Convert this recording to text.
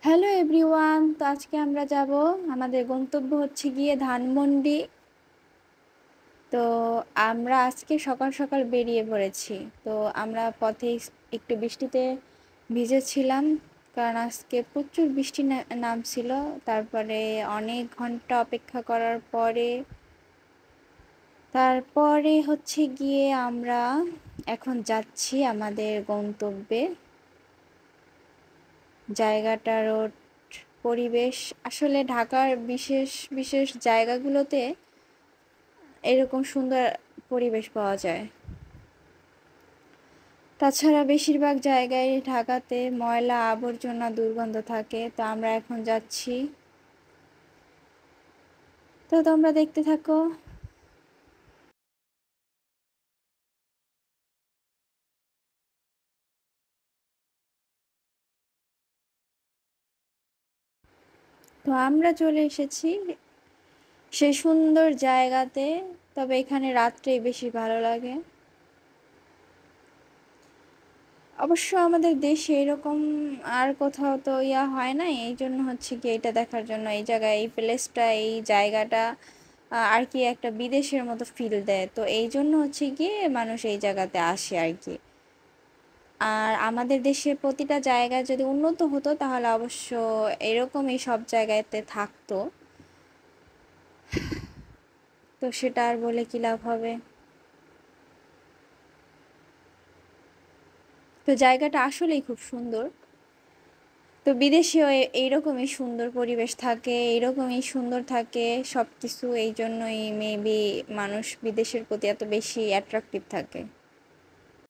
Hello everyone, তো আজকে আমরা যাব, আমাদের গন্তব্য হচ্ছে গিয়ে ধানমন্ডি। তো আমরা আজকে সকাল সকাল বেরিয়ে পড়েছি। তো আমরা পথে একটু বৃষ্টিতে ভিজেছিলাম, কারণ আজকে প্রচুর বৃষ্টি নামছিল। তারপরে অনেক ঘন্টা অপেক্ষা করার পরে তারপরে হচ্ছে গিয়ে আমরা এখন যাচ্ছি আমাদের গন্তব্যে। জায়গাটার পরিবেশ আসলে ঢাকার বিশেষ বিশেষ জায়গাগুলোতে এরকম সুন্দর পরিবেশ পাওয়া যায়। তাছাড়া বেশিরভাগ জায়গায় ঢাকাতে ময়লা আবর্জনা দুর্গন্ধ থাকে। তো আমরা এখন যাচ্ছি, তো তোমরা দেখতে থাকো। তো আমরা চলে এসেছি সেই সুন্দর জায়গাতে। তবে এখানে রাত্রেই বেশি ভালো লাগে। অবশ্য আমাদের দেশে এরকম আর কোথাও তো হয় না, এই জন্য হচ্ছে কি এটা দেখার জন্য এই জায়গায়, এই প্লেসটা, এই জায়গাটা আর কি একটা বিদেশের মতো ফিল দেয়। তো এই জন্য হচ্ছে গিয়ে মানুষ এই জায়গাতে আসে আর কি। আর আমাদের দেশের প্রতিটা জায়গা যদি উন্নত হতো তাহলে অবশ্য এরকমই সব জায়গাতে থাকতো। তো সেটা আর বলে কি লাভ হবে। তো জায়গাটা আসলেই খুব সুন্দর। তো বিদেশেও এইরকমই সুন্দর পরিবেশ থাকে, এইরকমই সুন্দর থাকে সব কিছু। এই জন্যই মেবি মানুষ বিদেশের প্রতি এত বেশি অ্যাট্রাকটিভ থাকে।